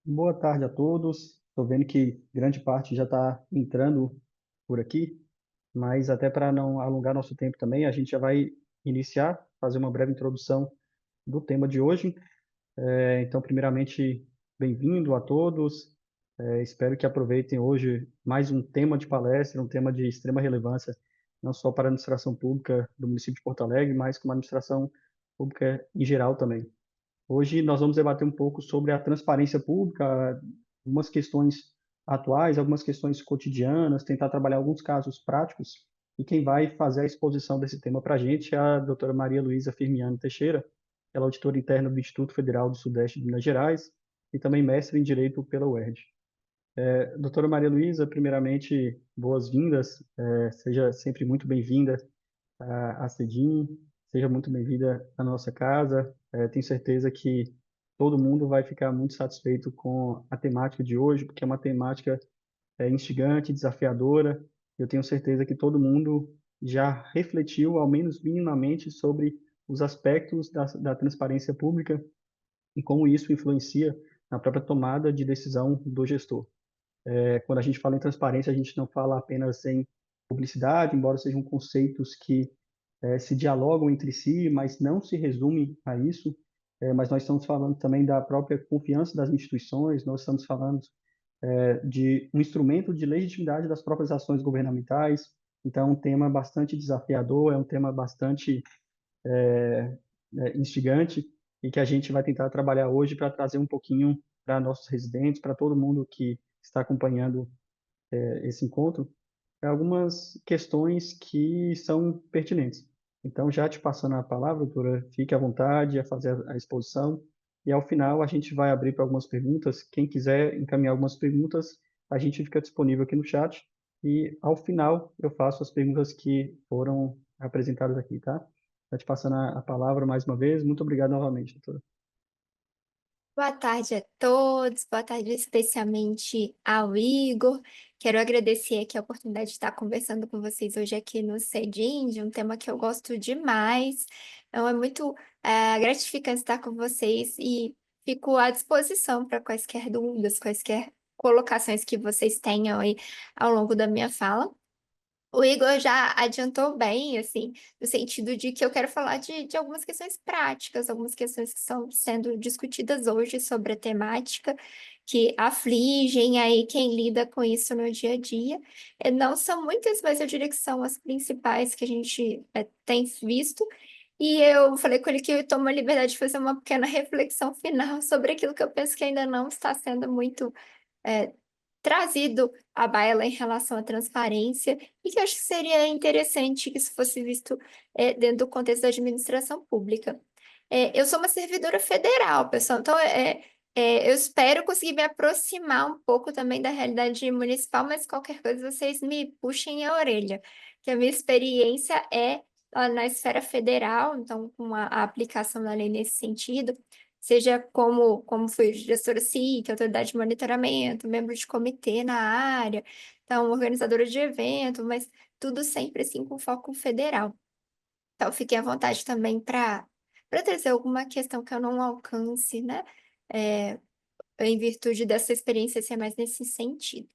Boa tarde a todos. Estou vendo que grande parte já está entrando por aqui, mas até para não alongar nosso tempo também, a gente já vai iniciar, fazer uma breve introdução do tema de hoje. Então, primeiramente, bem-vindo a todos. Espero que aproveitem hoje mais um tema de palestra, um tema de extrema relevância, não só para a administração pública do município de Porto Alegre, mas como a administração pública em geral também. Hoje nós vamos debater um pouco sobre a transparência pública, algumas questões atuais, algumas questões cotidianas, tentar trabalhar alguns casos práticos. E quem vai fazer a exposição desse tema para a gente é a doutora Maria Luísa Firmiano Teixeira. Ela é auditora interna do Instituto Federal do Sudeste de Minas Gerais e também mestre em Direito pela UERJ. Doutora Maria Luísa, primeiramente, boas-vindas. Seja sempre muito bem-vinda a Cedim. Seja muito bem-vinda à nossa casa. Tenho certeza que todo mundo vai ficar muito satisfeito com a temática de hoje, porque é uma temática instigante, desafiadora. Eu tenho certeza que todo mundo já refletiu, ao menos minimamente, sobre os aspectos da transparência pública e como isso influencia na própria tomada de decisão do gestor. Quando a gente fala em transparência, a gente não fala apenas em publicidade, embora sejam conceitos que se dialogam entre si, mas não se resume a isso. Mas nós estamos falando também da própria confiança das instituições, nós estamos falando de um instrumento de legitimidade das próprias ações governamentais. Então, é um tema bastante desafiador, é um tema bastante instigante e que a gente vai tentar trabalhar hoje para trazer um pouquinho para nossos residentes, para todo mundo que está acompanhando esse encontro, algumas questões que são pertinentes. Então, já te passando a palavra, doutora, fique à vontade a fazer a exposição. E ao final a gente vai abrir para algumas perguntas. Quem quiser encaminhar algumas perguntas, a gente fica disponível aqui no chat. E ao final eu faço as perguntas que foram apresentadas aqui, tá? Já te passando a palavra mais uma vez. Muito obrigado novamente, doutora. Boa tarde a todos, boa tarde especialmente ao Igor. Quero agradecer aqui a oportunidade de estar conversando com vocês hoje aqui no Cedim, de um tema que eu gosto demais. Então, é muito gratificante estar com vocês e fico à disposição para quaisquer dúvidas, quaisquer colocações que vocês tenham aí ao longo da minha fala. O Igor já adiantou bem, assim, no sentido de que eu quero falar de algumas questões práticas, algumas questões que estão sendo discutidas hoje sobre a temática, que afligem aí quem lida com isso no dia a dia. Não são muitas, mas eu diria que são as principais que a gente tem visto. E eu falei com ele que eu tomo a liberdade de fazer uma pequena reflexão final sobre aquilo que eu penso que ainda não está sendo muito é, trazido à baila em relação à transparência, e que eu acho que seria interessante que isso fosse visto dentro do contexto da administração pública. Eu sou uma servidora federal, pessoal, então eu espero conseguir me aproximar um pouco também da realidade municipal, mas qualquer coisa vocês me puxem a orelha, que a minha experiência é na esfera federal, então com a aplicação da lei nesse sentido, seja como fui gestora SIC, autoridade de monitoramento, membro de comitê na área, então organizadora de evento, mas tudo sempre assim com foco federal. Então fiquei à vontade também para trazer alguma questão que eu não alcance, né? É, em virtude dessa experiência ser mais nesse sentido.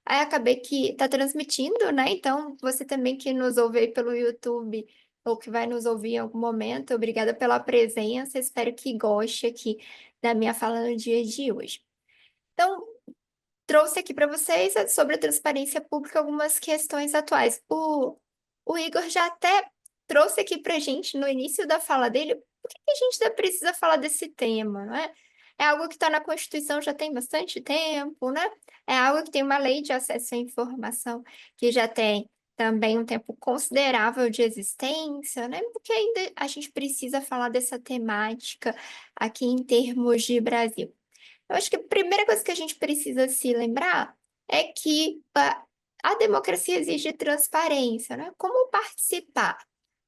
Aí acabei que tá transmitindo, né? Então, você também que nos ouve aí pelo YouTube ou que vai nos ouvir em algum momento, obrigada pela presença. Espero que goste aqui da minha fala no dia de hoje. Então, trouxe aqui para vocês sobre a transparência pública algumas questões atuais. O Igor já até trouxe aqui para a gente no início da fala dele, por que que a gente ainda precisa falar desse tema, não é? É algo que está na Constituição já tem bastante tempo, né? É algo que tem uma lei de acesso à informação que já tem também um tempo considerável de existência, né? Porque ainda a gente precisa falar dessa temática aqui em termos de Brasil. Eu acho que a primeira coisa que a gente precisa se lembrar é que a democracia exige transparência, né? Como participar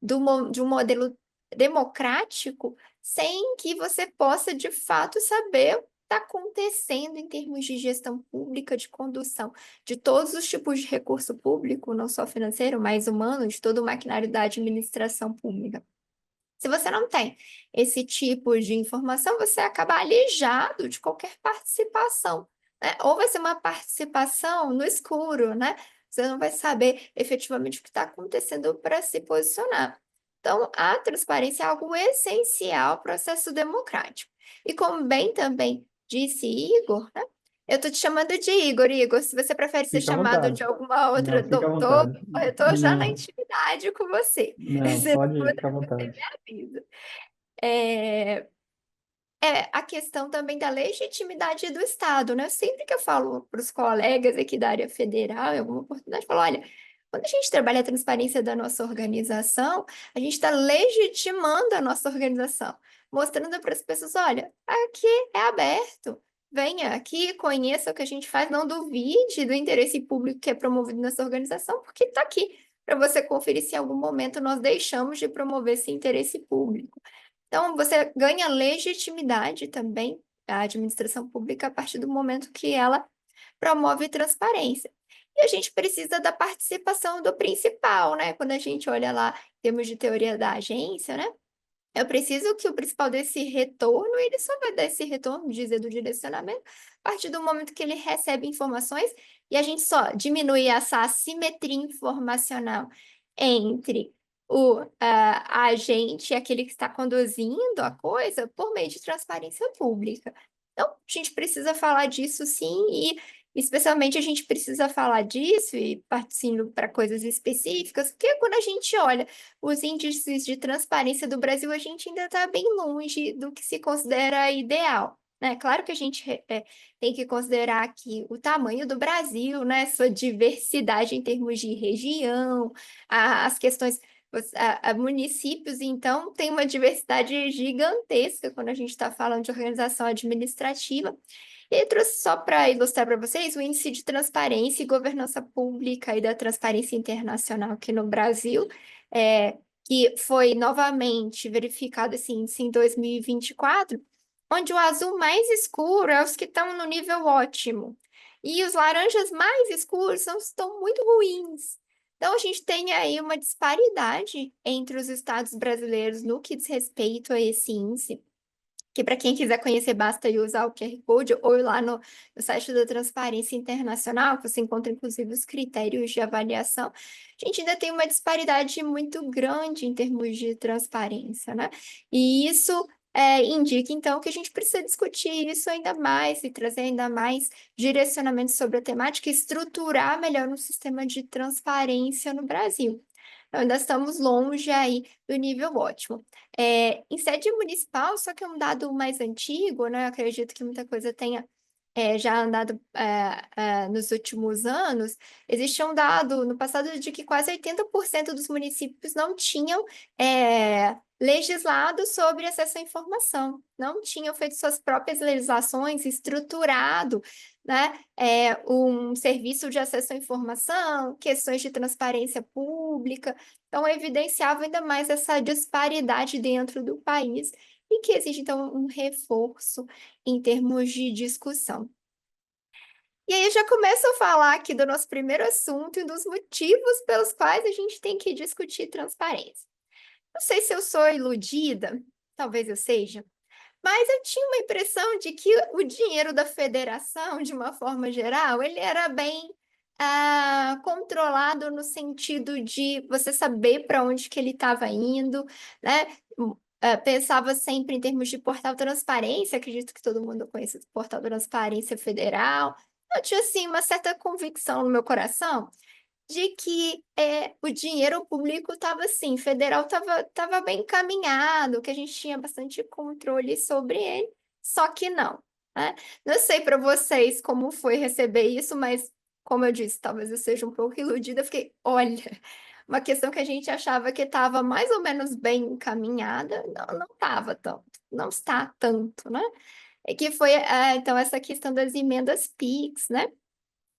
de um modelo democrático sem que você possa, de fato, saber o que está acontecendo em termos de gestão pública, de condução de todos os tipos de recurso público, não só financeiro, mas humano, de todo o maquinário da administração pública. Se você não tem esse tipo de informação, você acaba alijado de qualquer participação, né? Ou vai ser uma participação no escuro, né? Você não vai saber efetivamente o que está acontecendo para se posicionar. Então, a transparência é algo essencial ao processo democrático. E como bem também disse Igor, né? Eu estou te chamando de Igor, Igor. Se você prefere ser Fica à chamado de vontade. alguma outra Não, fica à doutor, vontade. eu estou já na Não, intimidade com você. não, Você pode puder, ficar à você vontade. me avisa. É, é a questão também da legitimidade do Estado, né? Sempre que eu falo para os colegas aqui da área federal, em alguma oportunidade, eu falo, olha, quando a gente trabalha a transparência da nossa organização, a gente está legitimando a nossa organização, mostrando para as pessoas, olha, aqui é aberto, venha aqui, conheça o que a gente faz, não duvide do interesse público que é promovido nessa organização, porque está aqui para você conferir se em algum momento nós deixamos de promover esse interesse público. Então, você ganha legitimidade também da administração pública a partir do momento que ela promove transparência. E a gente precisa da participação do principal, né? Quando a gente olha lá, em termos de teoria da agência, né? Eu preciso que o principal desse retorno, ele só vai dar esse retorno, dizer do direcionamento, a partir do momento que ele recebe informações e a gente só diminui essa assimetria informacional entre a agente e aquele que está conduzindo a coisa por meio de transparência pública. Então, a gente precisa falar disso sim, e especialmente a gente precisa falar disso e partindo para coisas específicas, porque quando a gente olha os índices de transparência do Brasil, a gente ainda está bem longe do que se considera ideal, né? Claro que a gente tem que considerar aqui o tamanho do Brasil, né? Sua diversidade em termos de região, as questões. Municípios, então, tem uma diversidade gigantesca quando a gente está falando de organização administrativa. E eu trouxe só para ilustrar para vocês o índice de transparência e governança pública e da transparência internacional aqui no Brasil, é, que foi novamente verificado esse índice em 2024, onde o azul mais escuro é os que estão no nível ótimo, e os laranjas mais escuros estão muito ruins. Então, a gente tem aí uma disparidade entre os estados brasileiros no que diz respeito a esse índice, que para quem quiser conhecer, basta ir usar o QR Code ou ir lá no site da Transparência Internacional, que você encontra inclusive os critérios de avaliação. A gente ainda tem uma disparidade muito grande em termos de transparência, né? E isso indica, então, que a gente precisa discutir isso ainda mais e trazer ainda mais direcionamentos sobre a temática e estruturar melhor um sistema de transparência no Brasil. Então, ainda estamos longe aí do nível ótimo. Em sede municipal, só que é um dado mais antigo, né? Eu acredito que muita coisa tenha já andado nos últimos anos. Existe um dado no passado de que quase 80% dos municípios não tinham legislado sobre acesso à informação, não tinham feito suas próprias legislações, estruturado, né, um serviço de acesso à informação, questões de transparência pública. Então, evidenciava ainda mais essa disparidade dentro do país e que exige, então, um reforço em termos de discussão. E aí eu já começo a falar aqui do nosso primeiro assunto e dos motivos pelos quais a gente tem que discutir transparência. Não sei se eu sou iludida, talvez eu seja, mas eu tinha uma impressão de que o dinheiro da federação, de uma forma geral, ele era bem controlado no sentido de você saber para onde que ele estava indo, né? Pensava sempre em termos de portal transparência, acredito que todo mundo conhece o portal Transparência Federal. Eu tinha, assim, uma certa convicção no meu coração de que o dinheiro público estava assim, federal estava bem encaminhado, que a gente tinha bastante controle sobre ele, só que não, né? Não sei para vocês como foi receber isso, mas como eu disse, talvez eu seja um pouco iludida, eu fiquei, olha, uma questão que a gente achava que estava mais ou menos bem encaminhada, não estava tanto, não está tanto, né? Que foi, então, essa questão das emendas PIX, né?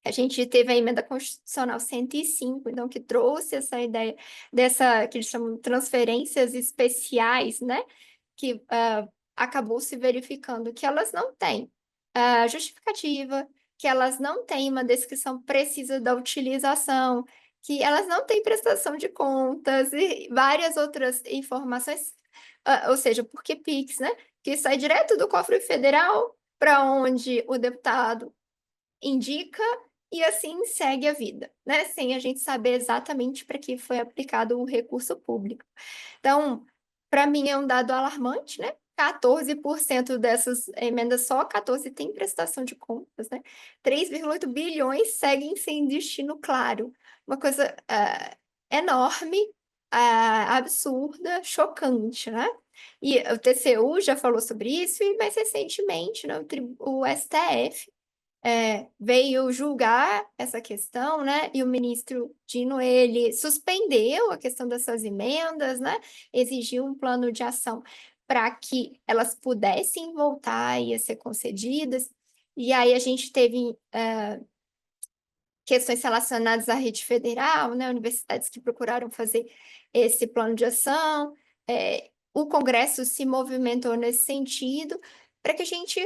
A gente teve a emenda constitucional 105, então, que trouxe essa ideia dessa, que eles chamam de transferências especiais, né? Que acabou se verificando que elas não têm justificativa, que elas não têm uma descrição precisa da utilização, que elas não têm prestação de contas e várias outras informações ou seja, por que Pix, né? Que sai direto do cofre federal para onde o deputado indica e assim segue a vida, né? Sem a gente saber exatamente para que foi aplicado o recurso público. Então, para mim é um dado alarmante, né? 14% dessas emendas, só 14 tem prestação de contas, né? 3,8 bilhões seguem sem destino claro. Uma coisa enorme, absurda, chocante, né? E o TCU já falou sobre isso, e mais recentemente, né, o STF veio julgar essa questão, né? E o ministro Dino, ele suspendeu a questão dessas emendas, né? Exigiu um plano de ação para que elas pudessem voltar e a ser concedidas. E aí a gente teve questões relacionadas à rede federal, né? Universidades que procuraram fazer esse plano de ação. O Congresso se movimentou nesse sentido para que a gente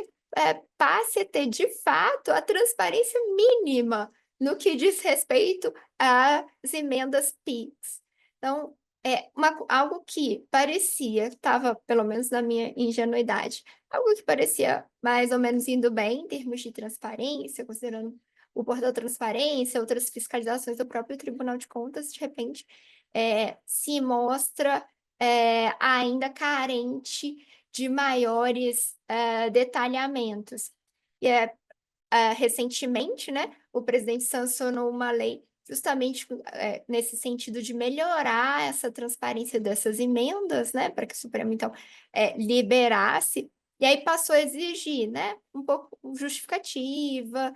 passe a ter, de fato, a transparência mínima no que diz respeito às emendas PIX. Então, algo que parecia, estava, pelo menos na minha ingenuidade, algo que parecia mais ou menos indo bem em termos de transparência, considerando o portal Transparência, outras fiscalizações do próprio Tribunal de Contas, de repente, se mostra ainda carente de maiores detalhamentos. E recentemente, né, o presidente sancionou uma lei justamente nesse sentido de melhorar essa transparência dessas emendas, né, para que o Supremo, então, liberasse, e aí passou a exigir, né, um pouco justificativa,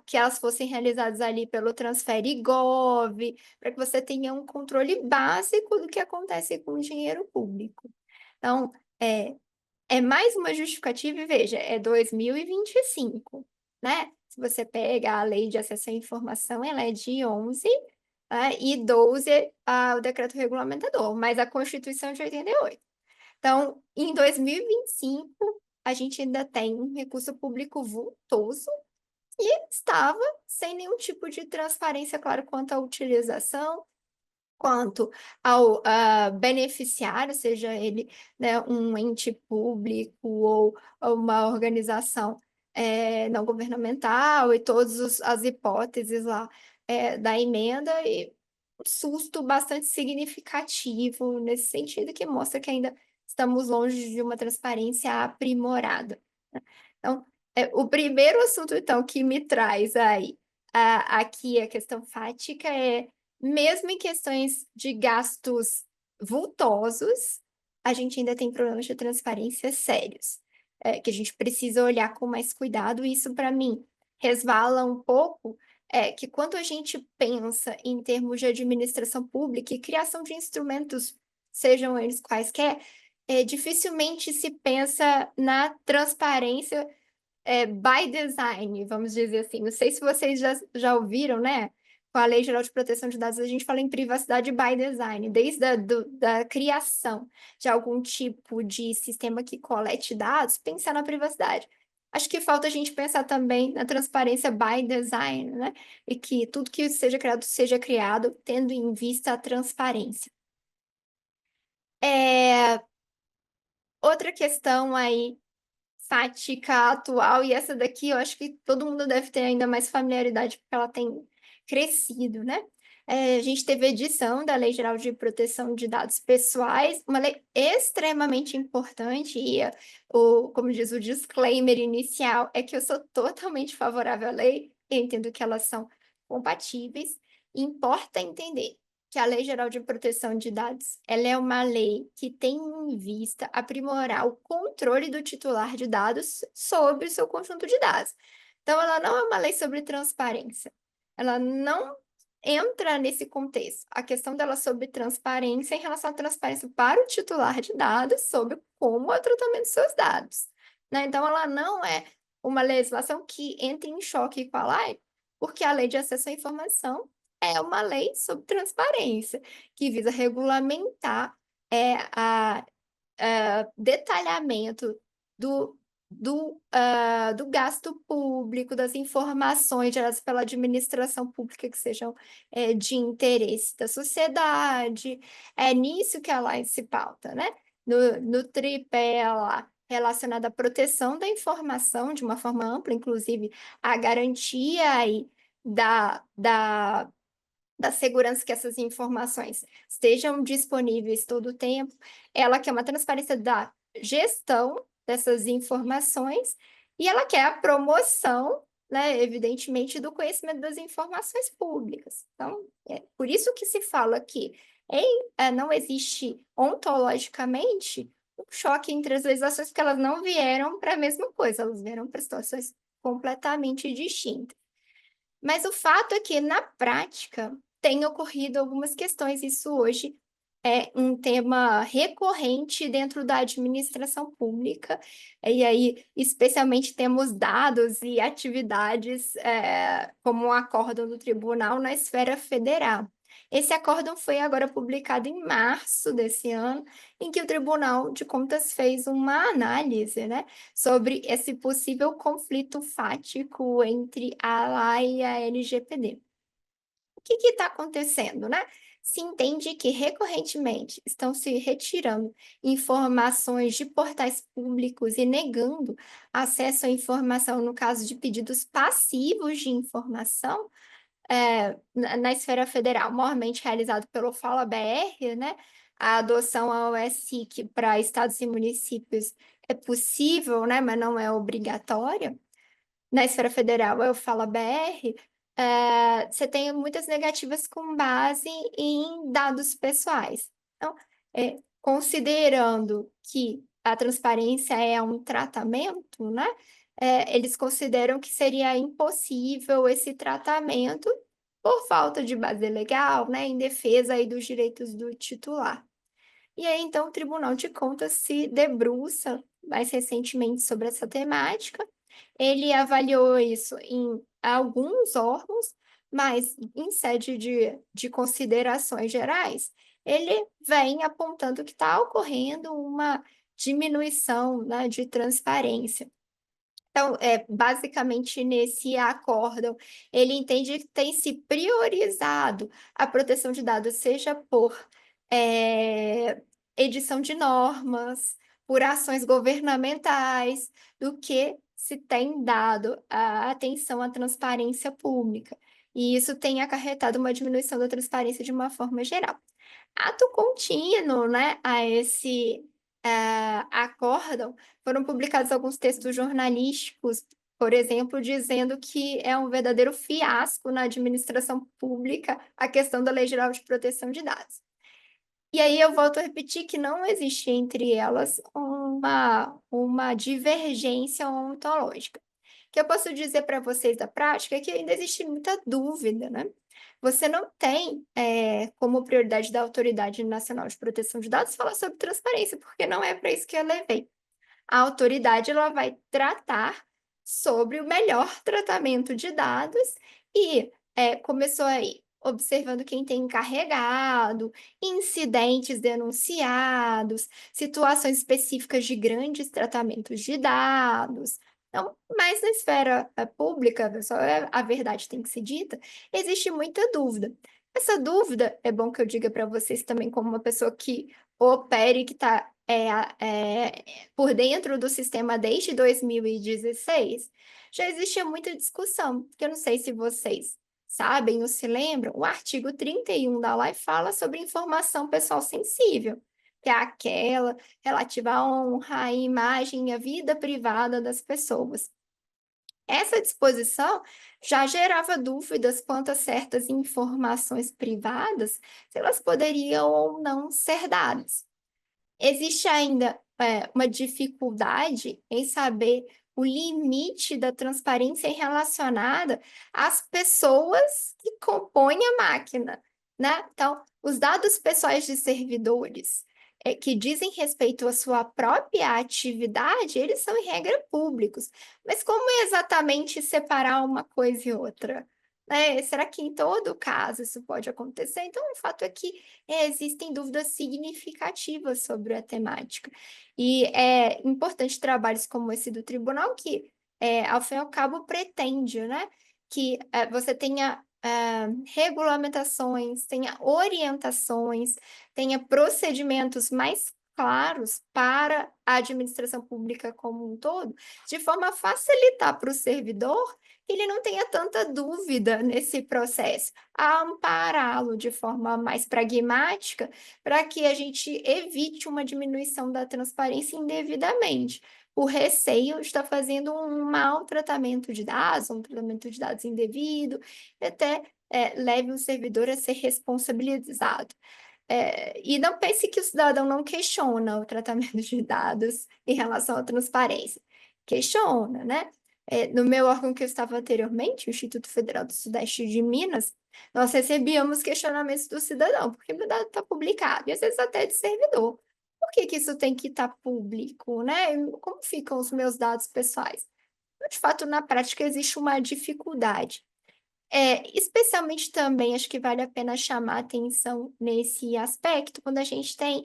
que elas fossem realizadas ali pelo Transfere Gov, para que você tenha um controle básico do que acontece com o dinheiro público. Então, é mais uma justificativa, e veja, é 2025, né? Se você pega a Lei de Acesso à Informação, ela é de 11, né? E 12 o decreto regulamentador, mas a Constituição é de 88. Então, em 2025, a gente ainda tem um recurso público vultoso e estava sem nenhum tipo de transparência, claro, quanto à utilização, quanto ao beneficiário, seja ele, né, um ente público ou uma organização não governamental, e todas as hipóteses lá da emenda, e um susto bastante significativo nesse sentido, que mostra que ainda estamos longe de uma transparência aprimorada, né? Então, o primeiro assunto, então, que me traz aí aqui a questão fática mesmo em questões de gastos vultosos, a gente ainda tem problemas de transparência sérios, que a gente precisa olhar com mais cuidado. E isso, para mim, resvala um pouco, que quando a gente pensa em termos de administração pública e criação de instrumentos, sejam eles quaisquer, dificilmente se pensa na transparência by design, vamos dizer assim. Não sei se vocês já ouviram, né? Com a Lei Geral de Proteção de Dados, a gente fala em privacidade by design, desde da criação de algum tipo de sistema que colete dados, pensar na privacidade. Acho que falta a gente pensar também na transparência by design, né? E que tudo que seja criado tendo em vista a transparência. Outra questão aí fática atual, e essa daqui eu acho que todo mundo deve ter ainda mais familiaridade, porque ela tem crescido, né? A gente teve a edição da Lei Geral de Proteção de Dados Pessoais, uma lei extremamente importante, e como diz o disclaimer inicial, é que eu sou totalmente favorável à lei, eu entendo que elas são compatíveis. Importa entender que a Lei Geral de Proteção de Dados, ela é uma lei que tem em vista aprimorar o controle do titular de dados sobre o seu conjunto de dados. Então, ela não é uma lei sobre transparência. Ela não entra nesse contexto. A questão dela sobre transparência em relação à transparência para o titular de dados sobre como é o tratamento dos seus dados, né? Então, ela não é uma legislação que entra em choque com a lei, porque a Lei de Acesso à Informação é uma lei sobre transparência, que visa regulamentar detalhamento do gasto público, das informações geradas pela administração pública que sejam de interesse da sociedade. É nisso que a lei se pauta, né? no tripé lá, relacionado à proteção da informação de uma forma ampla, inclusive a garantia aí da segurança que essas informações estejam disponíveis todo o tempo. Ela quer uma transparência da gestão dessas informações e ela quer a promoção, né, evidentemente, do conhecimento das informações públicas. Então, é por isso que se fala que não existe ontologicamente um choque entre as legislações, porque elas não vieram para a mesma coisa, elas vieram para situações completamente distintas. Mas o fato é que, na prática, tem ocorrido algumas questões. Isso hoje é um tema recorrente dentro da administração pública, e aí, especialmente, temos dados e atividades, como o acórdão do tribunal na esfera federal. Esse acórdão foi agora publicado em março desse ano, em que o Tribunal de Contas fez uma análise, né, sobre esse possível conflito fático entre a ALA e a LGPD. O que está acontecendo, né? Se entende que recorrentemente estão se retirando informações de portais públicos e negando acesso à informação no caso de pedidos passivos de informação, na esfera federal, maiormente realizado pelo Fala BR, né? A adoção ao ESIC para estados e municípios é possível, né? Mas não é obrigatória. Na esfera federal, é o Fala BR. Você tem muitas negativas com base em dados pessoais. Então, considerando que a transparência é um tratamento, né? Eles consideram que seria impossível esse tratamento por falta de base legal, né, em defesa aí dos direitos do titular. E aí, então, o Tribunal de Contas se debruça mais recentemente sobre essa temática. Ele avaliou isso em alguns órgãos, mas em sede de considerações gerais, ele vem apontando que está ocorrendo uma diminuição, né, de transparência. Então, basicamente, nesse acórdão, ele entende que tem se priorizado a proteção de dados, seja por eh, edição de normas, por ações governamentais, do que se tem dado a atenção à transparência pública. E isso tem acarretado uma diminuição da transparência de uma forma geral. Ato contínuo, né, a esse acórdão, foram publicados alguns textos jornalísticos, por exemplo, dizendo que é um verdadeiro fiasco na administração pública a questão da Lei Geral de Proteção de Dados. E aí eu volto a repetir que não existe entre elas uma divergência ontológica. O que eu posso dizer para vocês da prática é que ainda existe muita dúvida, né? Você não tem como prioridade da Autoridade Nacional de Proteção de Dados falar sobre transparência, porque não é para isso que eu levei. A autoridade ela vai tratar sobre o melhor tratamento de dados e começou aí observando quem tem encarregado, incidentes denunciados, situações específicas de grandes tratamentos de dados. Então, mas na esfera pública, só a verdade tem que ser dita, existe muita dúvida. Essa dúvida, é bom que eu diga para vocês também, como uma pessoa que opere, que está por dentro do sistema desde 2016, já existia muita discussão, que eu não sei se vocês sabem ou se lembram, o artigo 31 da lei fala sobre informação pessoal sensível, que é aquela relativa à honra, à imagem e à vida privada das pessoas. Essa disposição já gerava dúvidas quanto a certas informações privadas, se elas poderiam ou não ser dadas. Existe ainda uma dificuldade em saber o limite da transparência relacionada às pessoas que compõem a máquina, né? Então, os dados pessoais de servidores que dizem respeito à sua própria atividade, eles são, em regra, públicos. Mas como exatamente separar uma coisa e outra? Né? Será que em todo caso isso pode acontecer? Então, o fato é que existem dúvidas significativas sobre a temática. E é importante trabalhos como esse do tribunal, que, ao fim e ao cabo, pretende, né, que você tenha regulamentações, tenha orientações, tenha procedimentos mais claros para a administração pública como um todo, de forma a facilitar para o servidor que ele não tenha tanta dúvida nesse processo, a ampará-lo de forma mais pragmática, para que a gente evite uma diminuição da transparência indevidamente. O receio está fazendo um maltratamento de dados, um tratamento de dados indevido, e até leve o servidor a ser responsabilizado. E não pense que o cidadão não questiona o tratamento de dados em relação à transparência. Questiona, né? No meu órgão que eu estava anteriormente, o Instituto Federal do Sudeste de Minas, nós recebíamos questionamentos do cidadão, porque meu dado está publicado, e às vezes até de servidor. Por que que isso tem que estar público, né? Como ficam os meus dados pessoais? De fato, na prática, existe uma dificuldade. Especialmente também acho que vale a pena chamar atenção nesse aspecto, quando a gente tem,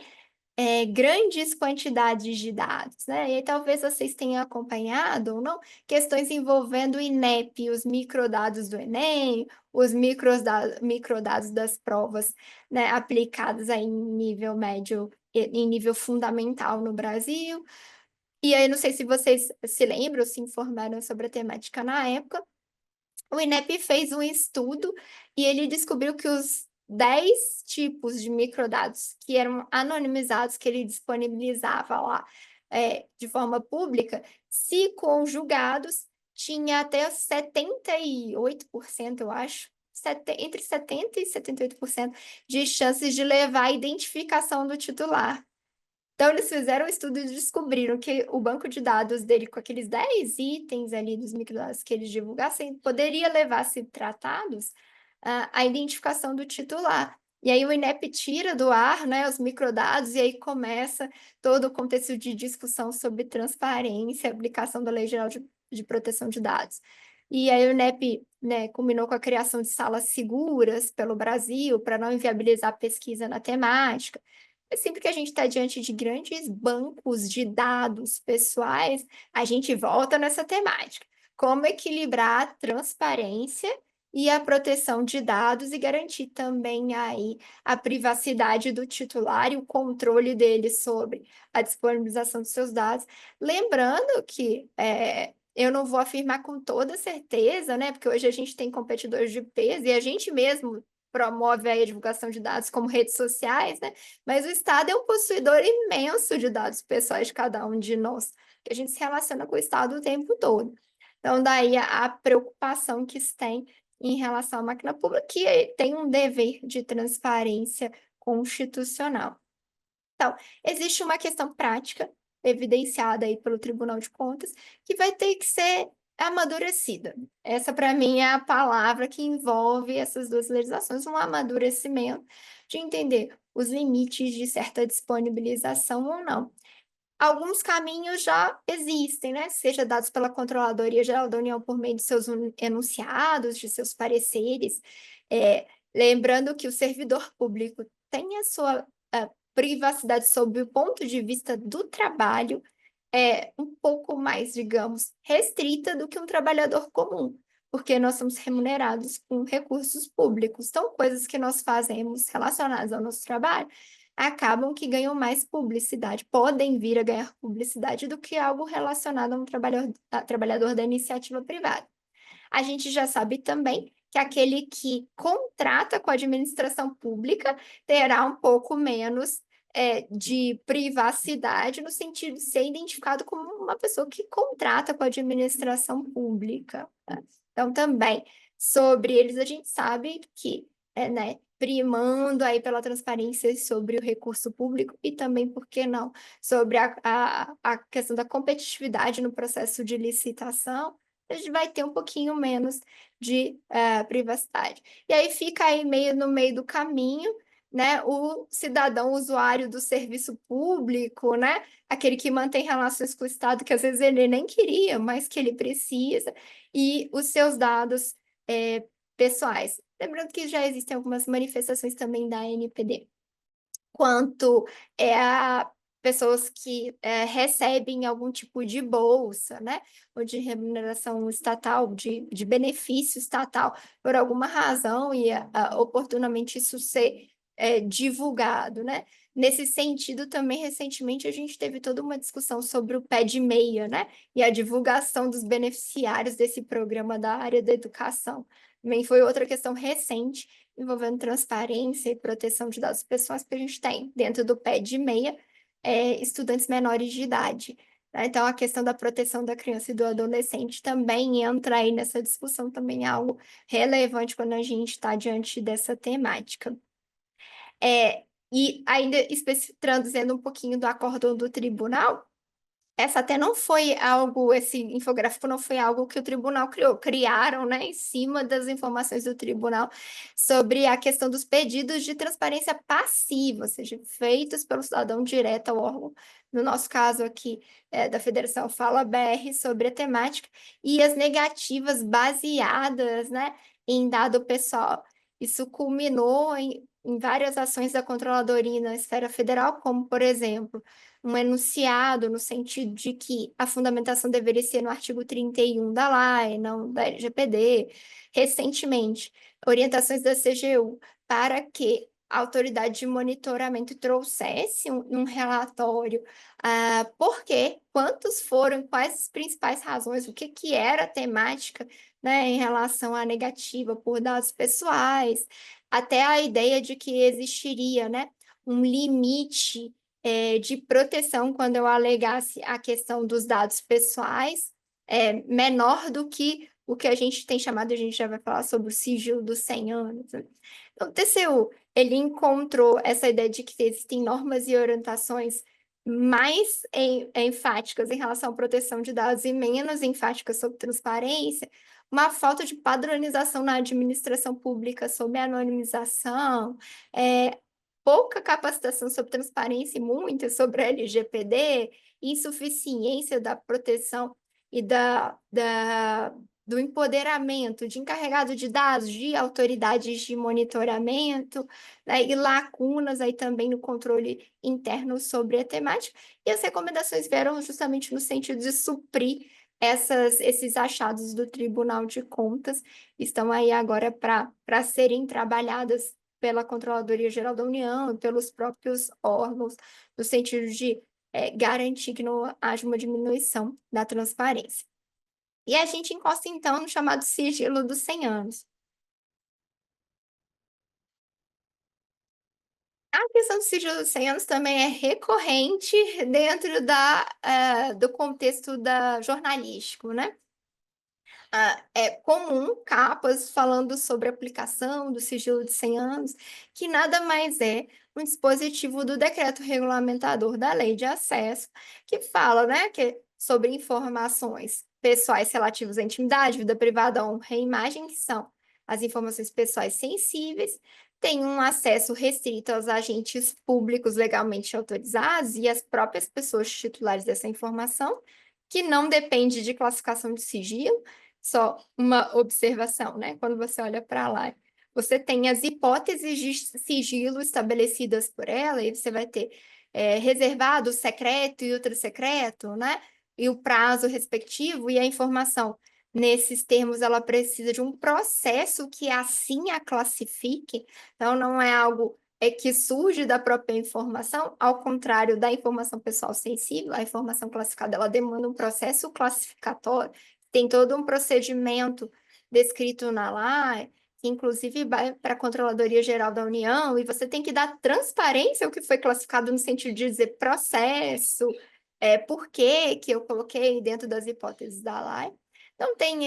grandes quantidades de dados, né, e aí talvez vocês tenham acompanhado ou não, questões envolvendo o INEP, os microdados do Enem, os microdados das provas, né, aplicadas aí em nível médio e em nível fundamental no Brasil. E aí não sei se vocês se lembram ou se informaram sobre a temática na época, o INEP fez um estudo e ele descobriu que os 10 tipos de microdados que eram anonimizados, que ele disponibilizava lá, de forma pública, se conjugados, tinha até 78%, eu acho, entre 70% e 78% de chances de levar à identificação do titular. Então, eles fizeram um estudo e descobriram que o banco de dados dele, com aqueles 10 itens ali dos microdados que eles divulgassem, poderia levar, se tratados, à identificação do titular. E aí o INEP tira do ar, né, os microdados, e aí começa todo o contexto de discussão sobre transparência, aplicação da Lei Geral de Proteção de Dados. E aí o INEP, né, combinou com a criação de salas seguras pelo Brasil, para não inviabilizar a pesquisa na temática. Sempre que a gente está diante de grandes bancos de dados pessoais, a gente volta nessa temática. Como equilibrar a transparência e a proteção de dados e garantir também aí a privacidade do titular e o controle dele sobre a disponibilização dos seus dados. Lembrando que eu não vou afirmar com toda certeza, né? Porque hoje a gente tem competidores de peso e a gente mesmo promove aí a divulgação de dados como redes sociais, né? Mas o Estado é um possuidor imenso de dados pessoais de cada um de nós, que a gente se relaciona com o Estado o tempo todo. Então, daí a preocupação que se tem em relação à máquina pública, que tem um dever de transparência constitucional. Então, existe uma questão prática, evidenciada aí pelo Tribunal de Contas, que vai ter que ser amadurecida. Essa, para mim, é a palavra que envolve essas duas legislações, um amadurecimento de entender os limites de certa disponibilização ou não. Alguns caminhos já existem, né? Seja dados pela Controladoria Geral da União por meio de seus enunciados, de seus pareceres. Lembrando que o servidor público tem a sua privacidade sob o ponto de vista do trabalho um pouco mais, digamos, restrita do que um trabalhador comum, porque nós somos remunerados com recursos públicos. Então, coisas que nós fazemos relacionadas ao nosso trabalho acabam que ganham mais publicidade, podem vir a ganhar publicidade do que algo relacionado a trabalhador da iniciativa privada. A gente já sabe também que aquele que contrata com a administração pública terá um pouco menos de privacidade, no sentido de ser identificado como uma pessoa que contrata com a administração pública, tá? Então, também, sobre eles, a gente sabe que, né, primando aí pela transparência sobre o recurso público e também, por que não, sobre a questão da competitividade no processo de licitação, a gente vai ter um pouquinho menos de privacidade. E aí fica aí meio no meio do caminho, né, o cidadão usuário do serviço público, né, aquele que mantém relações com o Estado que às vezes ele nem queria, mas que ele precisa, e os seus dados pessoais. Lembrando que já existem algumas manifestações também da ANPD quanto a pessoas que recebem algum tipo de bolsa, né, ou de remuneração estatal, de benefício estatal, por alguma razão, e oportunamente isso ser divulgado, né? Nesse sentido, também, recentemente, a gente teve toda uma discussão sobre o pé de meia, né? E a divulgação dos beneficiários desse programa da área da educação. Também foi outra questão recente envolvendo transparência e proteção de dados pessoais que a gente tem dentro do pé de meia, estudantes menores de idade, né? Então, a questão da proteção da criança e do adolescente também entra aí nessa discussão, também é algo relevante quando a gente está diante dessa temática. E ainda trazendo um pouquinho do acórdão do tribunal, essa até não foi algo, esse infográfico não foi algo que o tribunal criou, criaram, né, em cima das informações do tribunal sobre a questão dos pedidos de transparência passiva, ou seja, feitos pelo cidadão direto ao órgão, no nosso caso aqui, da Federação Fala BR, sobre a temática, e as negativas baseadas, né, em dado pessoal. Isso culminou em várias ações da controladoria na esfera federal, como, por exemplo, um enunciado no sentido de que a fundamentação deveria ser no artigo 31 da LAE, não da LGPD. Recentemente, orientações da CGU para que a autoridade de monitoramento trouxesse um relatório, por quê, quantos foram, quais as principais razões, o que era a temática, né, em relação à negativa por dados pessoais, até a ideia de que existiria, né, um limite de proteção quando eu alegasse a questão dos dados pessoais, menor do que o que a gente tem chamado, a gente já vai falar sobre o sigilo dos 100 anos, né? Então, o TCU, ele encontrou essa ideia de que existem normas e orientações mais enfáticas em relação à proteção de dados e menos enfáticas sobre transparência, uma falta de padronização na administração pública sobre anonimização, pouca capacitação sobre transparência e muita sobre LGPD, insuficiência da proteção e do empoderamento de encarregado de dados, de autoridades de monitoramento, né, e lacunas aí também no controle interno sobre a temática. E as recomendações vieram justamente no sentido de suprir esses achados do Tribunal de Contas, estão aí agora para serem trabalhadas pela Controladoria Geral da União e pelos próprios órgãos, no sentido de garantir que não haja uma diminuição da transparência. E a gente encosta, então, no chamado sigilo dos 100 anos. A questão do sigilo dos 100 anos também é recorrente dentro do contexto jornalístico, né? É comum capas falando sobre a aplicação do sigilo de 100 anos, que nada mais é um dispositivo do decreto regulamentador da Lei de Acesso, que fala, né, sobre informações pessoais relativas à intimidade, vida privada, honra e imagem, que são as informações pessoais sensíveis, tem um acesso restrito aos agentes públicos legalmente autorizados e às próprias pessoas titulares dessa informação, que não depende de classificação de sigilo. Só uma observação, né? Quando você olha para lá, você tem as hipóteses de sigilo estabelecidas por ela, e você vai ter reservado, secreto e ultra secreto, né? E o prazo respectivo, e a informação nesses termos, ela precisa de um processo que assim a classifique, então não é algo que surge da própria informação, ao contrário da informação pessoal sensível, a informação classificada, ela demanda um processo classificatório, tem todo um procedimento descrito na lei, que inclusive vai para a Controladoria Geral da União, e você tem que dar transparência ao que foi classificado no sentido de dizer processo, por que eu coloquei dentro das hipóteses da lei. Então, tem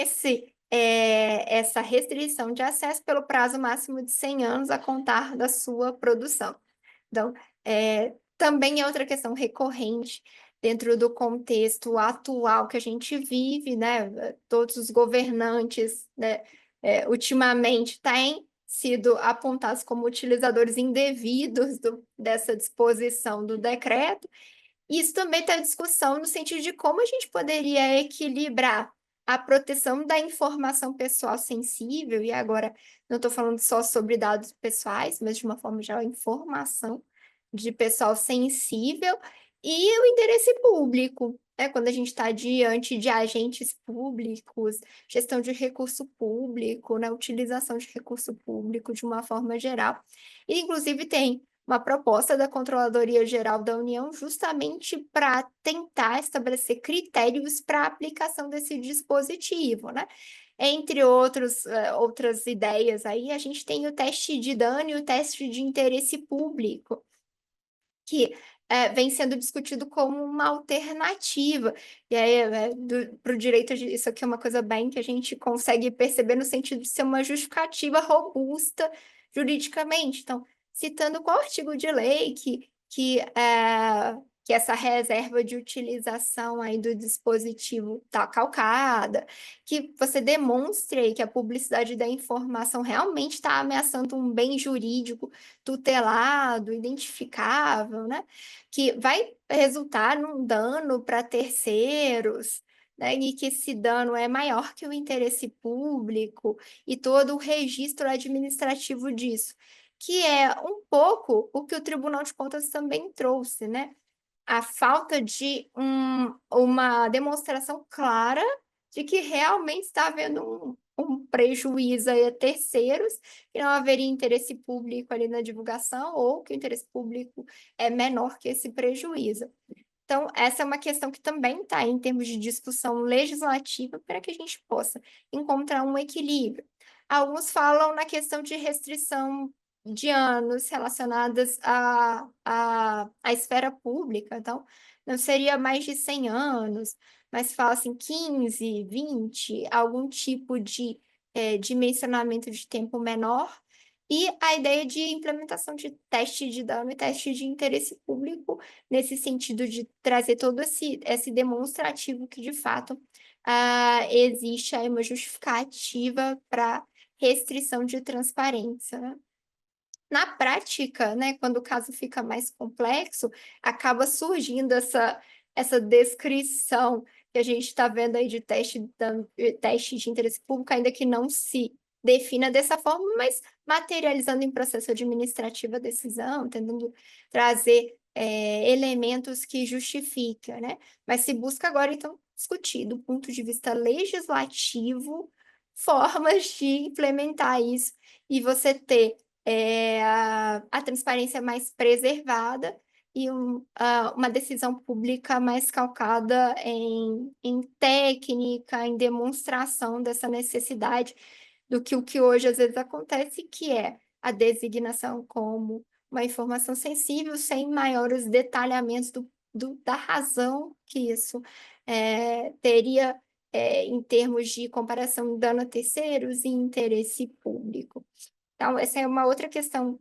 essa restrição de acesso pelo prazo máximo de 100 anos a contar da sua produção. Então, também é outra questão recorrente dentro do contexto atual que a gente vive, né? Todos os governantes, né, ultimamente têm sido apontados como utilizadores indevidos dessa disposição do decreto. Isso também está em discussão no sentido de como a gente poderia equilibrar a proteção da informação pessoal sensível, e agora não estou falando só sobre dados pessoais, mas de uma forma geral, informação de pessoal sensível, e o interesse público, né? Quando a gente está diante de agentes públicos, gestão de recurso público, né? Utilização de recurso público de uma forma geral. E, inclusive, tem uma proposta da Controladoria Geral da União justamente para tentar estabelecer critérios para a aplicação desse dispositivo, né? Entre outras ideias aí, a gente tem o teste de dano e o teste de interesse público, que vem sendo discutido como uma alternativa. E aí, para o direito, isso aqui é uma coisa bem que a gente consegue perceber no sentido de ser uma justificativa robusta juridicamente. Então, citando qual artigo de lei que essa reserva de utilização aí do dispositivo está calcada, que você demonstre aí que a publicidade da informação realmente está ameaçando um bem jurídico tutelado, identificável, né? Que vai resultar num dano para terceiros, né? E que esse dano é maior que o interesse público e todo o registro administrativo disso, que é um pouco o que o Tribunal de Contas também trouxe, né? A falta de uma demonstração clara de que realmente está havendo um prejuízo a terceiros, que não haveria interesse público ali na divulgação, ou que o interesse público é menor que esse prejuízo. Então, essa é uma questão que também está em termos de discussão legislativa para que a gente possa encontrar um equilíbrio. Alguns falam na questão de restrição de anos relacionadas à esfera pública, então, não seria mais de 100 anos, mas fala assim 15, 20, algum tipo de dimensionamento de tempo menor, e a ideia de implementação de teste de dano e teste de interesse público, nesse sentido de trazer todo esse demonstrativo que, de fato, existe aí uma justificativa para restrição de transparência, né? Na prática, né, quando o caso fica mais complexo, acaba surgindo essa descrição que a gente está vendo aí de teste de interesse público, ainda que não se defina dessa forma, mas materializando em processo administrativo a decisão, tentando trazer elementos que justificam, né? Mas se busca agora, então, discutir, do ponto de vista legislativo, formas de implementar isso e você ter a transparência mais preservada e uma decisão pública mais calcada em técnica, em demonstração dessa necessidade do que o que hoje às vezes acontece, que é a designação como uma informação sensível, sem maiores detalhamentos da razão que isso teria em termos de comparação de dano a terceiros e interesse público. Então, essa é uma outra questão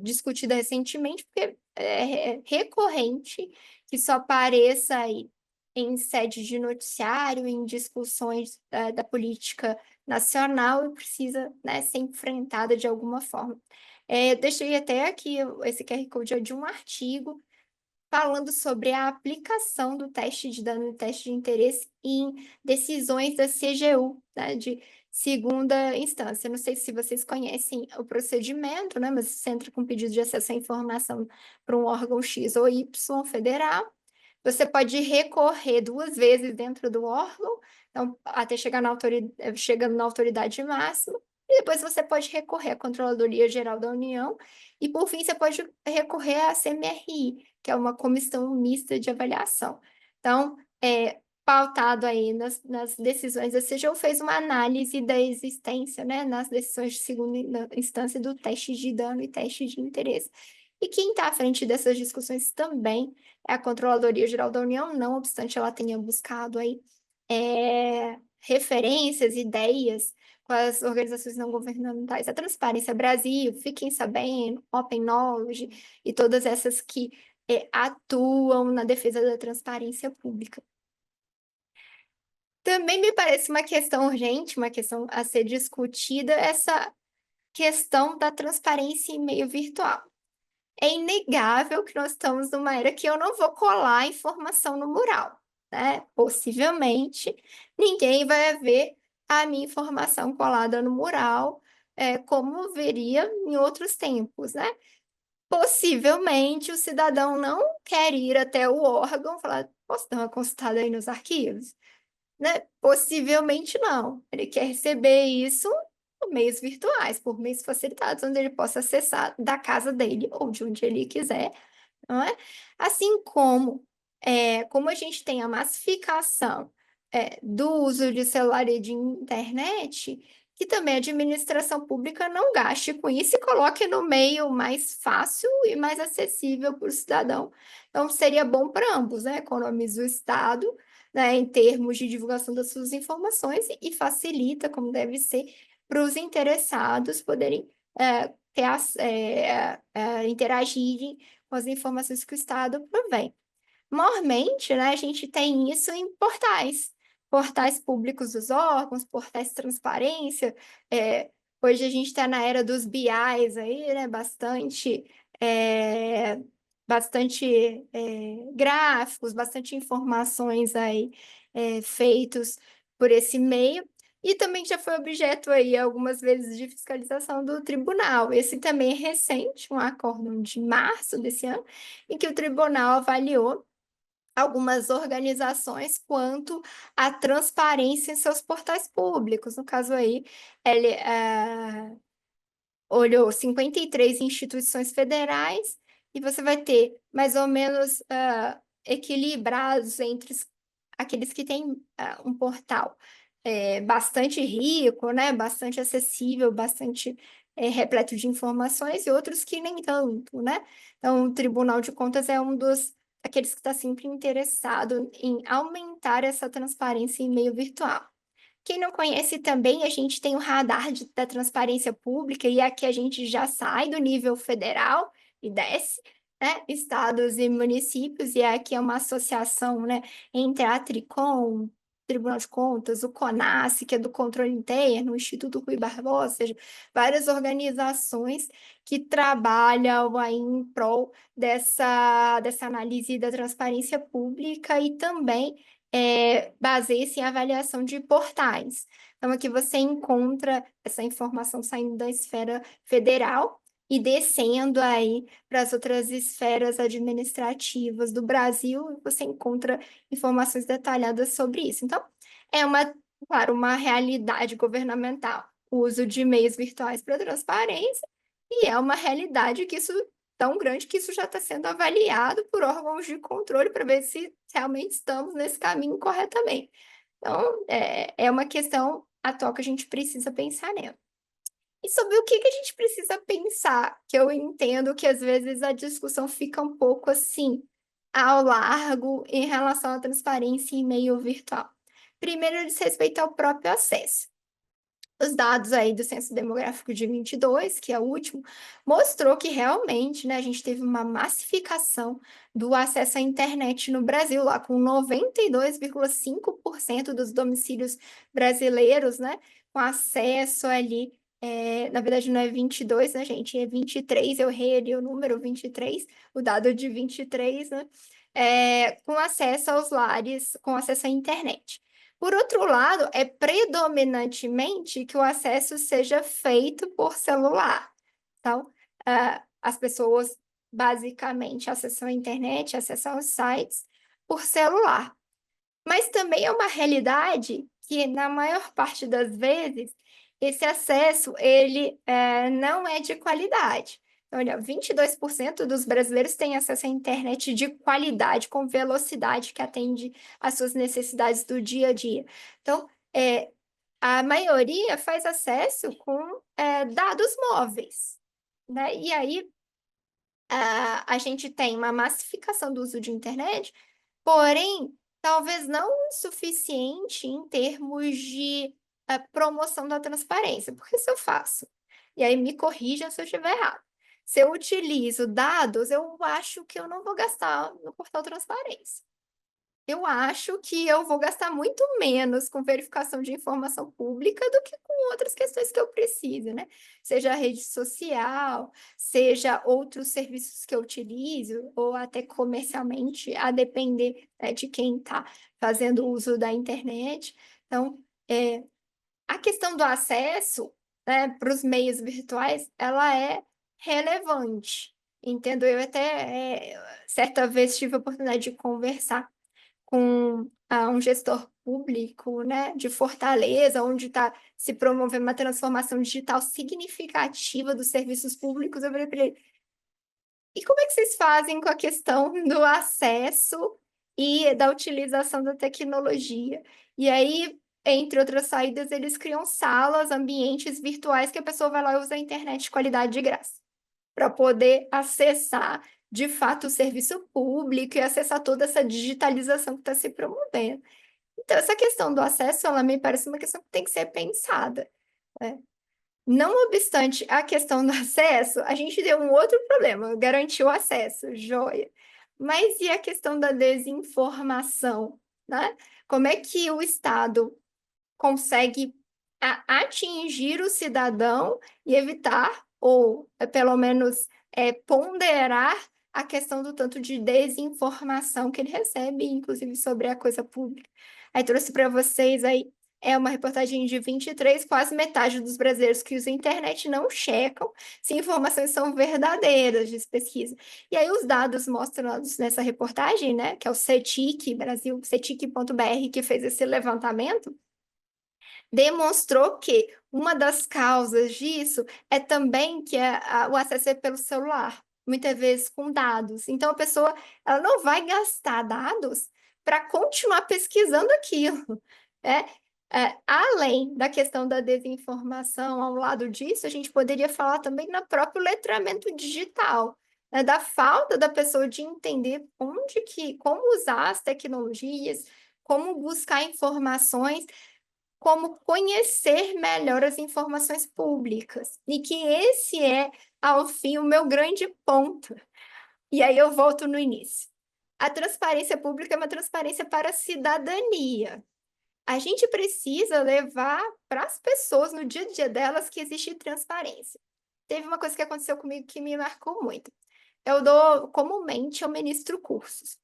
discutida recentemente, porque é recorrente que só apareça aí em sede de noticiário, em discussões da política nacional e precisa, né, ser enfrentada de alguma forma. Eu deixei até aqui esse QR Code é de um artigo falando sobre a aplicação do teste de dano e teste de interesse em decisões da CGU, né, de segunda instância. Não sei se vocês conhecem o procedimento, né, mas você entra com pedido de acesso à informação para um órgão X ou Y federal. Você pode recorrer 2 vezes dentro do órgão, então, até chegar chegando na autoridade máxima, e depois você pode recorrer à Controladoria Geral da União, e por fim você pode recorrer à CMRI, que é uma comissão mista de avaliação. Então, pautado aí nas decisões da CGU, fez uma análise da existência, né, nas decisões de segunda instância do teste de dano e teste de interesse. E quem está à frente dessas discussões também é a Controladoria Geral da União, não obstante ela tenha buscado aí referências, ideias com as organizações não governamentais, a Transparência Brasil, Fiquem Sabendo, Open Knowledge e todas essas que atuam na defesa da transparência pública. Também me parece uma questão urgente, uma questão a ser discutida, essa questão da transparência em meio virtual. É inegável que nós estamos numa era que eu não vou colar informação no mural, né? Possivelmente, ninguém vai ver a minha informação colada no mural, como veria em outros tempos, né? Possivelmente, o cidadão não quer ir até o órgão e falar, posso dar uma consultada aí nos arquivos? Né? Possivelmente não. Ele quer receber isso por meios virtuais, por meios facilitados, onde ele possa acessar da casa dele ou de onde ele quiser, não é? Assim como, como a gente tem a massificação, do uso de celular e de internet, que também a administração pública não gaste com isso e coloque no meio mais fácil e mais acessível para o cidadão. Então, seria bom para ambos, né? Economiza o Estado, né, em termos de divulgação das suas informações e facilita, como deve ser, para os interessados poderem interagirem com as informações que o Estado provém. Mormente, né, a gente tem isso em portais, portais públicos dos órgãos, portais de transparência. Hoje a gente está na era dos BIs aí, né, é, gráficos, bastante informações aí feitos por esse meio. E também já foi objeto aí algumas vezes de fiscalização do tribunal. Esse também é recente, um acórdão de março desse ano, em que o tribunal avaliou algumas organizações quanto à transparência em seus portais públicos. No caso aí, ele olhou 53 instituições federais e você vai ter mais ou menos equilibrados entre aqueles que têm um portal bastante rico, né, bastante acessível, bastante repleto de informações, e outros que nem tanto, né? Então, o Tribunal de Contas é um dos aqueles que está sempre interessado em aumentar essa transparência em meio virtual. Quem não conhece também, a gente tem o radar da transparência pública, e aqui a gente já sai do nível federal e desce, né? Estados e municípios, e aqui é uma associação, né, entre a Tricom, Tribunal de Contas, o CONAS, que é do controle interno, o Instituto Rui Barbosa, ou seja, várias organizações que trabalham aí em prol dessa análise da transparência pública e também baseia-se em avaliação de portais. Então, aqui você encontra essa informação saindo da esfera federal e descendo aí para as outras esferas administrativas do Brasil, e você encontra informações detalhadas sobre isso. Então, claro, uma realidade governamental, o uso de meios virtuais para transparência, e é uma realidade que isso tão grande que isso já está sendo avaliado por órgãos de controle para ver se realmente estamos nesse caminho corretamente. Então, é uma questão atual que a gente precisa pensar nela. E sobre o que a gente precisa pensar, que eu entendo que às vezes a discussão fica um pouco assim, ao largo em relação à transparência em meio virtual. Primeiro, diz respeito ao próprio acesso. Os dados aí do Censo Demográfico de 22, que é o último, mostrou que realmente, né, a gente teve uma massificação do acesso à internet no Brasil, lá com 92,5% dos domicílios brasileiros, né, com acesso ali, na verdade não é 22, né, gente, é 23, eu errei ali o número 23, o dado de 23, né, com acesso aos lares, com acesso à internet. Por outro lado, é predominantemente que o acesso seja feito por celular. Então, as pessoas basicamente acessam a internet, acessam os sites por celular. Mas também é uma realidade que, na maior parte das vezes, esse acesso ele não é de qualidade. Então, olha, 22% dos brasileiros têm acesso à internet de qualidade, com velocidade que atende às suas necessidades do dia a dia. Então, a maioria faz acesso com dados móveis, né? E aí a gente tem uma massificação do uso de internet, porém, talvez não o suficiente em termos de promoção da transparência. Porque se eu faço, e aí me corrija se eu estiver errado, se eu utilizo dados, eu acho que eu não vou gastar no portal transparência. Eu acho que eu vou gastar muito menos com verificação de informação pública do que com outras questões que eu preciso, né? Seja a rede social, seja outros serviços que eu utilizo, ou até comercialmente, a depender, de quem está fazendo uso da internet. Então, a questão do acesso, né, para os meios virtuais, ela é relevante. Entendo? Eu até certa vez tive a oportunidade de conversar com um gestor público, né, de Fortaleza, onde está se promovendo uma transformação digital significativa dos serviços públicos. Eu falei para ele, e como é que vocês fazem com a questão do acesso e da utilização da tecnologia? E aí, entre outras saídas, eles criam salas, ambientes virtuais que a pessoa vai lá e usa a internet de qualidade de graça, para poder acessar, de fato, o serviço público e acessar toda essa digitalização que está se promovendo. Então, essa questão do acesso, ela me parece uma questão que tem que ser pensada, né? Não obstante a questão do acesso, a gente deu um outro problema, garantiu o acesso, joia. Mas e a questão da desinformação, né? Como é que o Estado consegue atingir o cidadão e evitar, ou pelo menos ponderar a questão do tanto de desinformação que ele recebe, inclusive sobre a coisa pública. Aí trouxe para vocês aí uma reportagem de 23, quase metade dos brasileiros que usam a internet não checam se informações são verdadeiras, diz pesquisa. E aí os dados mostrados nessa reportagem, né, que é o CETIC, Brasil, cetic.br, que fez esse levantamento, demonstrou que uma das causas disso é também que o acesso é pelo celular, muitas vezes com dados. Então, a pessoa ela não vai gastar dados para continuar pesquisando aquilo, né? Além da questão da desinformação, ao lado disso, a gente poderia falar também no próprio letramento digital, né? Da falta da pessoa de entender como usar as tecnologias, como buscar informações, como conhecer melhor as informações públicas. E que esse é, ao fim, o meu grande ponto. E aí eu volto no início. A transparência pública é uma transparência para a cidadania. A gente precisa levar para as pessoas, no dia a dia delas, que existe transparência. Teve uma coisa que aconteceu comigo que me marcou muito. Comumente, eu ministro cursos.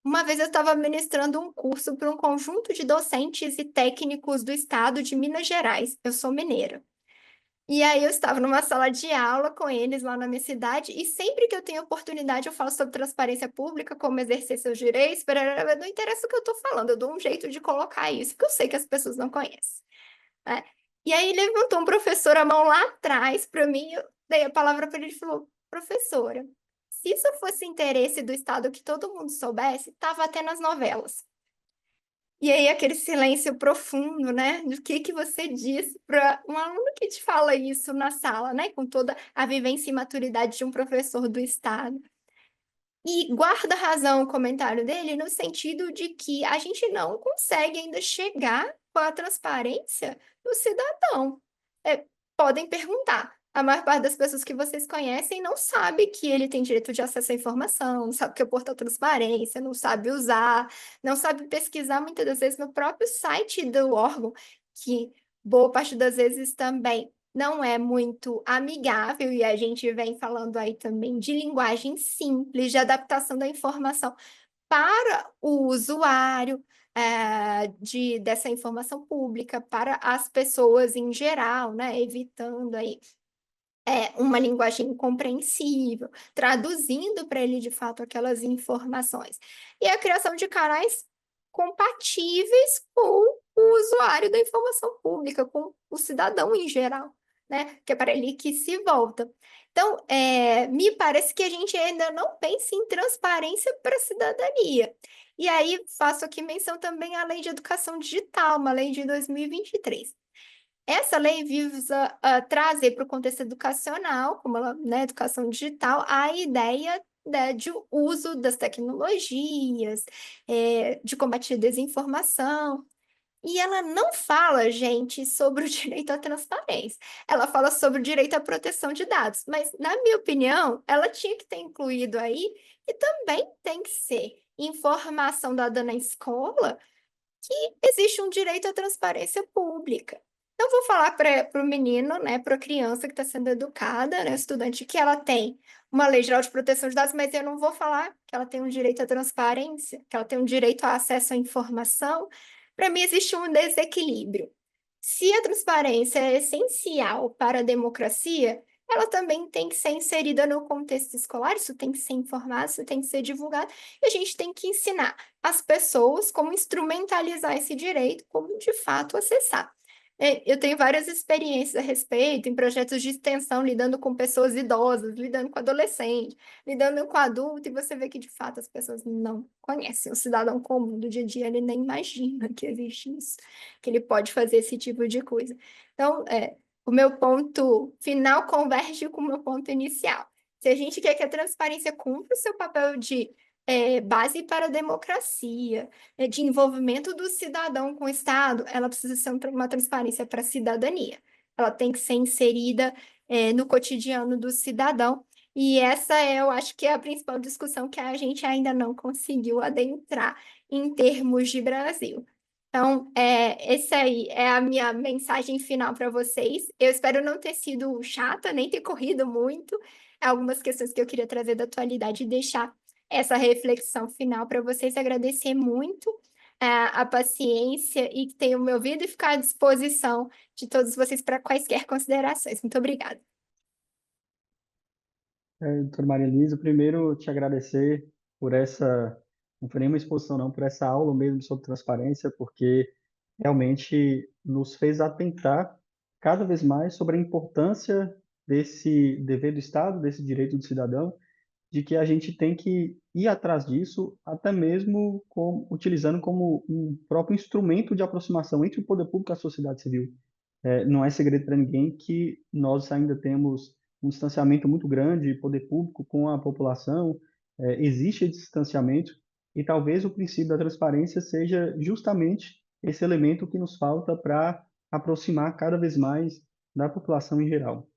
Uma vez eu estava ministrando um curso para um conjunto de docentes e técnicos do estado de Minas Gerais. Eu sou mineira. E aí eu estava numa sala de aula com eles lá na minha cidade, e sempre que eu tenho oportunidade eu falo sobre transparência pública, como exercer seus direitos, parará, não interessa o que eu estou falando, eu dou um jeito de colocar isso, porque eu sei que as pessoas não conhecem, né? E aí levantou um professor a mão lá atrás para mim, eu dei a palavra para ele e falou, professora, se isso fosse interesse do Estado que todo mundo soubesse, estava até nas novelas. E aí aquele silêncio profundo, né? Do que você diz para um aluno que te fala isso na sala, né? Com toda a vivência e maturidade de um professor do Estado. E guarda razão o comentário dele no sentido de que a gente não consegue ainda chegar com a transparência do cidadão. Podem perguntar. A maior parte das pessoas que vocês conhecem não sabe que ele tem direito de acesso à informação, não sabe o que é o portal transparência, não sabe usar, não sabe pesquisar muitas das vezes no próprio site do órgão, que boa parte das vezes também não é muito amigável, e a gente vem falando aí também de linguagem simples, de adaptação da informação para o usuário, dessa informação pública, para as pessoas em geral, né? Evitando aí uma linguagem compreensível, traduzindo para ele de fato aquelas informações. E a criação de canais compatíveis com o usuário da informação pública, com o cidadão em geral, né? Que é para ele que se volta. Então, me parece que a gente ainda não pensa em transparência para a cidadania. E aí, faço aqui menção também à Lei de Educação Digital, uma lei de 2023. Essa lei visa trazer para o contexto educacional, como ela, né, educação digital, a ideia, né, de uso das tecnologias, de combater desinformação. E ela não fala, gente, sobre o direito à transparência. Ela fala sobre o direito à proteção de dados. Mas, na minha opinião, ela tinha que ter incluído aí, e também tem que ser informação dada na escola, que existe um direito à transparência pública. Então, vou falar para o menino, né, para a criança que está sendo educada, né, estudante, que ela tem uma lei geral de proteção de dados, mas eu não vou falar que ela tem um direito à transparência, que ela tem um direito a acesso à informação. Para mim, existe um desequilíbrio. Se a transparência é essencial para a democracia, ela também tem que ser inserida no contexto escolar, isso tem que ser informado, isso tem que ser divulgado, e a gente tem que ensinar as pessoas como instrumentalizar esse direito, como de fato acessar. Eu tenho várias experiências a respeito, em projetos de extensão, lidando com pessoas idosas, lidando com adolescente, lidando com adulto, e você vê que de fato as pessoas não conhecem. O cidadão comum do dia a dia, ele nem imagina que existe isso, que ele pode fazer esse tipo de coisa. Então, o meu ponto final converge com o meu ponto inicial. Se a gente quer que a transparência cumpra o seu papel de base para a democracia, de envolvimento do cidadão com o Estado, ela precisa ser uma transparência para a cidadania. Ela tem que ser inserida no cotidiano do cidadão. E essa eu acho que é a principal discussão que a gente ainda não conseguiu adentrar em termos de Brasil. Então, essa aí é a minha mensagem final para vocês. Eu espero não ter sido chata, nem ter corrido muito. Algumas questões que eu queria trazer da atualidade e deixar essa reflexão final para vocês. Agradecer muito a paciência e que tenham me ouvido e ficar à disposição de todos vocês para quaisquer considerações. Muito obrigada. Doutora Maria Elisa, primeiro te agradecer por essa, não foi nenhuma exposição não, por essa aula mesmo sobre transparência, porque realmente nos fez atentar cada vez mais sobre a importância desse dever do Estado, desse direito do cidadão, de que a gente tem que ir atrás disso, até mesmo utilizando como um próprio instrumento de aproximação entre o poder público e a sociedade civil. Não é segredo para ninguém que nós ainda temos um distanciamento muito grande de poder público com a população, existe esse distanciamento, e talvez o princípio da transparência seja justamente esse elemento que nos falta para aproximar cada vez mais da população em geral.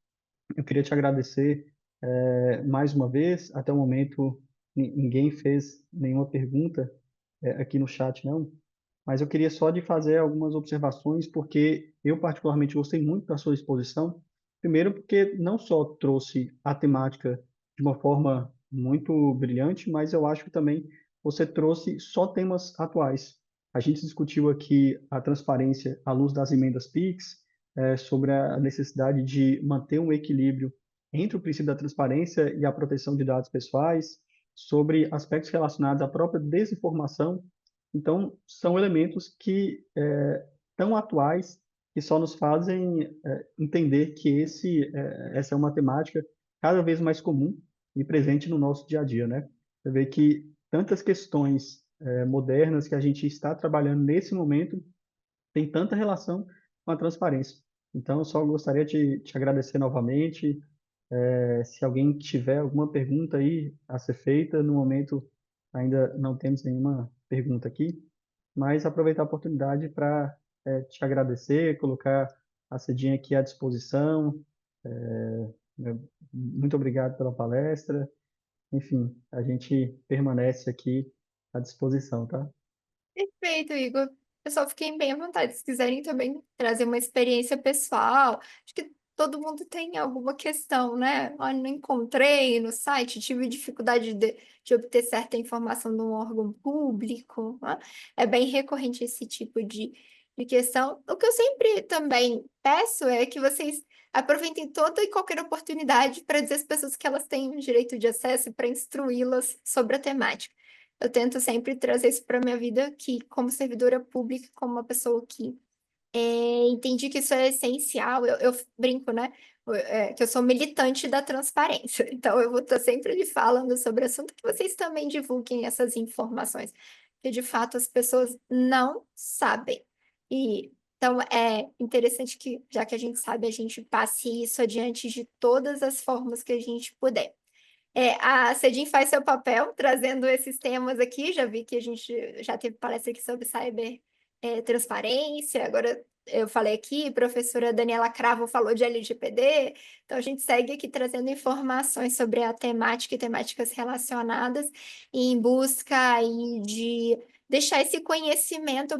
Eu queria te agradecer mais uma vez. Até o momento, ninguém fez nenhuma pergunta aqui no chat, não. Mas eu queria só de fazer algumas observações, porque eu particularmente gostei muito da sua exposição. Primeiro, porque não só trouxe a temática de uma forma muito brilhante, mas eu acho que também você trouxe só temas atuais. A gente discutiu aqui a transparência à luz das emendas PIX, sobre a necessidade de manter um equilíbrio entre o princípio da transparência e a proteção de dados pessoais, sobre aspectos relacionados à própria desinformação. Então, são elementos que tão atuais que só nos fazem entender que essa é uma temática cada vez mais comum e presente no nosso dia a dia, né? Você vê que tantas questões modernas que a gente está trabalhando nesse momento tem tanta relação com a transparência. Então, eu só gostaria de te agradecer novamente. Se alguém tiver alguma pergunta aí a ser feita, no momento ainda não temos nenhuma pergunta aqui, mas aproveitar a oportunidade para te agradecer, colocar a Cidinha aqui à disposição. Muito obrigado pela palestra. Enfim, a gente permanece aqui à disposição, tá? Perfeito, Igor. Eu só fiquei bem à vontade. Se quiserem também trazer uma experiência pessoal, acho que todo mundo tem alguma questão, né? Olha, não encontrei no site, tive dificuldade de obter certa informação de um órgão público, né? É bem recorrente esse tipo de questão. O que eu sempre também peço é que vocês aproveitem toda e qualquer oportunidade para dizer às pessoas que elas têm o direito de acesso e para instruí-las sobre a temática. Eu tento sempre trazer isso para minha vida, que como servidora pública, como uma pessoa que entendi que isso é essencial. Eu brinco, né? Que eu sou militante da transparência. Então, eu vou estar sempre lhe falando sobre o assunto, que vocês também divulguem essas informações, que de fato as pessoas não sabem. E então é interessante que, já que a gente sabe, a gente passe isso adiante de todas as formas que a gente puder. A Cedin faz seu papel trazendo esses temas aqui. Já vi que a gente já teve palestra aqui sobre cyber transparência. Agora eu falei aqui, a professora Daniela Cravo falou de LGPD. Então a gente segue aqui trazendo informações sobre a temática e temáticas relacionadas em busca aí deixar esse conhecimento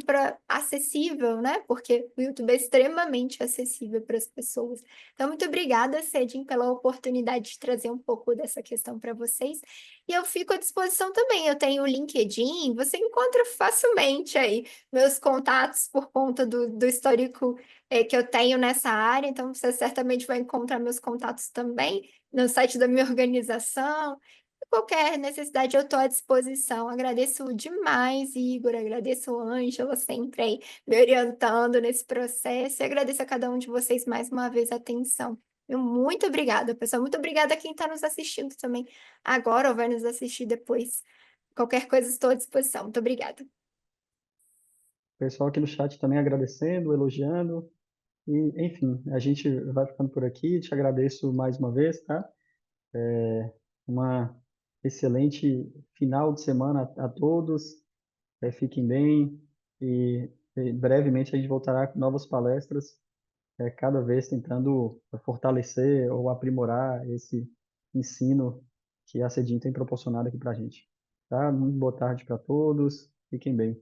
acessível, né? Porque o YouTube é extremamente acessível para as pessoas. Então, muito obrigada, Cedin, pela oportunidade de trazer um pouco dessa questão para vocês. E eu fico à disposição também. Eu tenho o LinkedIn, você encontra facilmente aí meus contatos por conta do histórico que eu tenho nessa área. Então, você certamente vai encontrar meus contatos também no site da minha organização. Qualquer necessidade, eu estou à disposição. Agradeço demais, Igor. Agradeço, Ângela, sempre aí me orientando nesse processo. E agradeço a cada um de vocês mais uma vez a atenção. Muito obrigada, pessoal. Muito obrigada a quem está nos assistindo também agora ou vai nos assistir depois. Qualquer coisa, estou à disposição. Muito obrigada. Pessoal aqui no chat também agradecendo, elogiando. E, enfim, a gente vai ficando por aqui. Te agradeço mais uma vez, tá? Uma excelente final de semana a todos. Fiquem bem e brevemente a gente voltará com novas palestras, cada vez tentando fortalecer ou aprimorar esse ensino que a Cedin tem proporcionado aqui para a gente. Tá? Muito boa tarde para todos. Fiquem bem.